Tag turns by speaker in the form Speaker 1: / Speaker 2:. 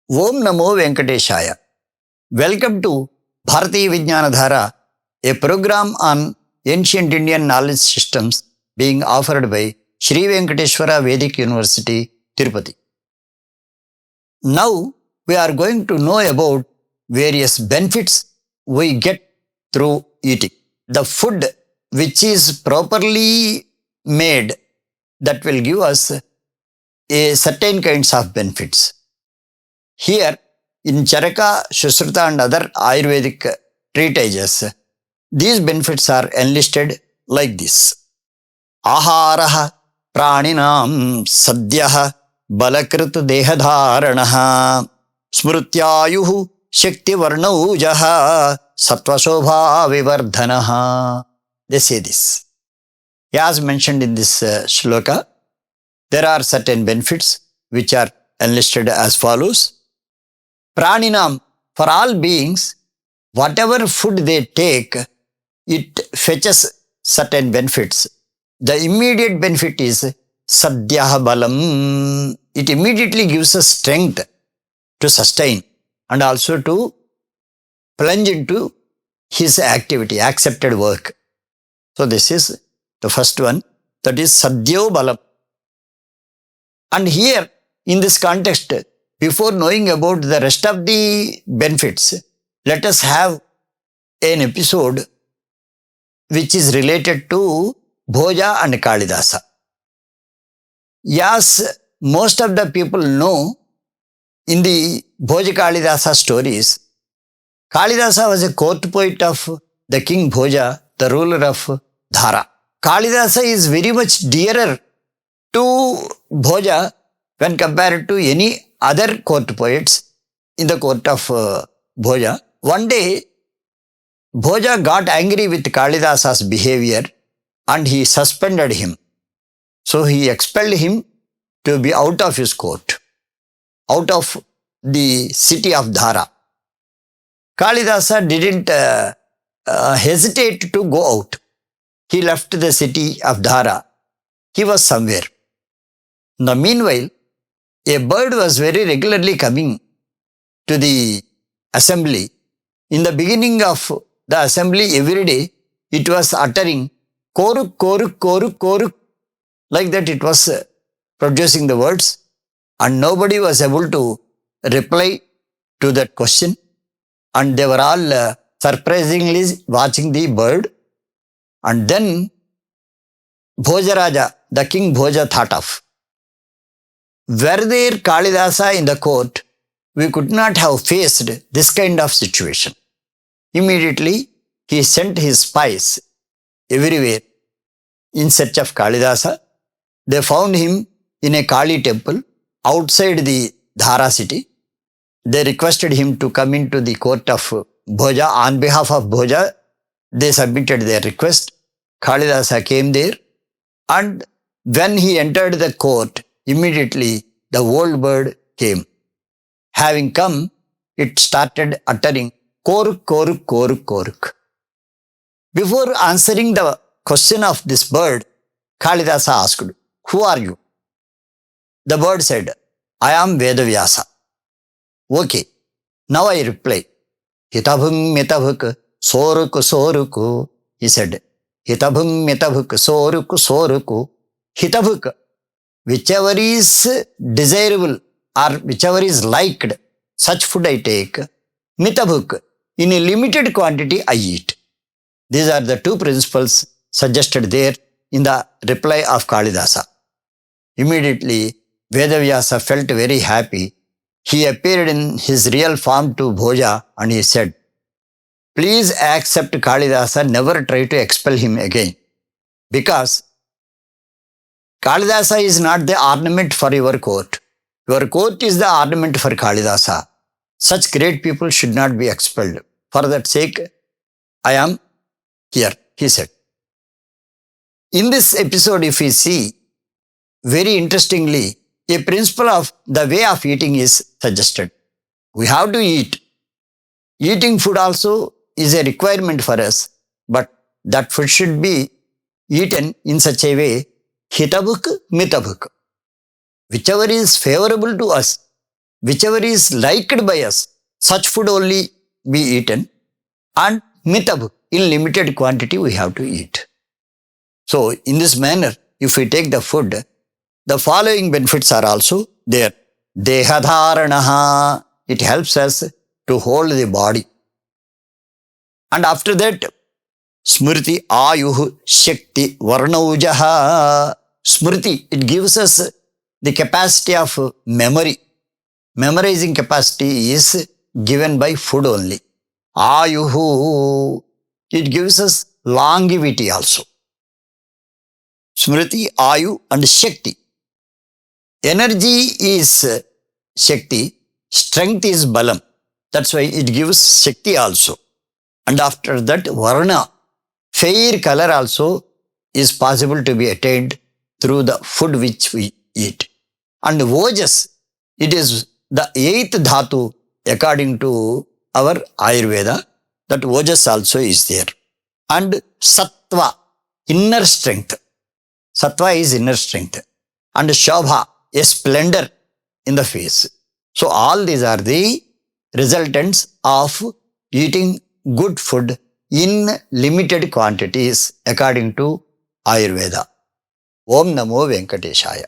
Speaker 1: Om Namo Venkateshaya. Welcome to Bharatiya Vijnana Dhara, a program on ancient Indian knowledge systems being offered by Sri Venkateshwara Vedic University, Tirupati. Now we are going to know about various benefits we get through eating. The food which is properly made, that will give us a certain kinds of benefits. Here, in Charaka, Sushruta and other Ayurvedic treatises, these benefits are enlisted like this. Aharaha praninam sadhyaha balakrit dehadharanaha smrutyayuhu shakti varnaujaha satvashobha vivardhanaha. They say this. As mentioned in this shloka, there are certain benefits which are enlisted as follows. Praninam, for all beings, whatever food they take, it fetches certain benefits. The immediate benefit is sadhyaha balam. It immediately gives us strength to sustain and also to plunge into his activity, accepted work. So this is the first one, that is sadhyo balam. And here, in this context, before knowing about the rest of the benefits, let us have an episode which is related to Bhoja and Kalidasa. Yes, most of the people know in the Bhoja Kalidasa stories, Kalidasa was a court poet of the king Bhoja, the ruler of Dhara. Kalidasa is very much dearer to Bhoja when compared to any other court poets in the court of Bhoja. One day, Bhoja got angry with Kalidasa's behavior and he suspended him. So he expelled him to be out of his court, out of the city of Dhara. Kalidasa didn't hesitate to go out. He left the city of Dhara. He was somewhere. Now, meanwhile, a bird was very regularly coming to the assembly. In the beginning of the assembly, every day, it was uttering koruk, koruk, koruk, koruk. Like that, it was producing the words. And nobody was able to reply to that question. And they were all surprisingly watching the bird. And then Bhojaraja, the king Bhoja, thought of, were there Kalidasa in the court, we could not have faced this kind of situation. Immediately, he sent his spies everywhere in search of Kalidasa. They found him in a Kali temple outside the Dhara city. They requested him to come into the court of Bhoja. On behalf of Bhoja, they submitted their request. Kalidasa came there, and when he entered the court, immediately the old bird came. Having come, it started uttering koruk, koruk, koruk, koruk. Before answering the question of this bird, Kalidasa asked, who are you? The bird said, I am Vedavyasa. Okay, now I reply, hitabhung mitabhuk soruk soruku. He said, hitabhung mitabhuk soruk soruku. Hitabhuk, whichever is desirable or whichever is liked, such food I take. Mitabhuk, in a limited quantity I eat. These are the two principles suggested there in the reply of Kalidasa. Immediately, Vedavyasa felt very happy. He appeared in his real form to Bhoja and he said, please accept Kalidasa, never try to expel him again. Because Kalidasa is not the ornament for your court. Your court is the ornament for Kalidasa. Such great people should not be expelled. For that sake, I am here, he said. In this episode, if we see, very interestingly, a principle of the way of eating is suggested. We have to eat. Eating food also is a requirement for us, but that food should be eaten in such a way, hitabhuk, mitabhuk. Whichever is favorable to us, whichever is liked by us, such food only be eaten, and mitab, in limited quantity we have to eat. So in this manner, if we take the food, the following benefits are also there. Dehadharanaha, it helps us to hold the body. And after that, Smriti, Ayuh, Shakti, Varnaujaha. Smriti, it gives us the capacity of memory. Memorizing capacity is given by food only. Ayuhu, it gives us longevity also. Smriti, Ayu and Shakti. Energy is Shakti, strength is Balam. That's why it gives Shakti also. And after that, Varna, fair color also is possible to be attained through the food which we eat. And Ojas, it is the 8th dhatu according to our Ayurveda, that Ojas also is there. And Sattva, inner strength. Sattva is inner strength. And Shobha, a splendor in the face. So all these are the resultants of eating good food in limited quantities according to Ayurveda. Om Namo Venkateshaya.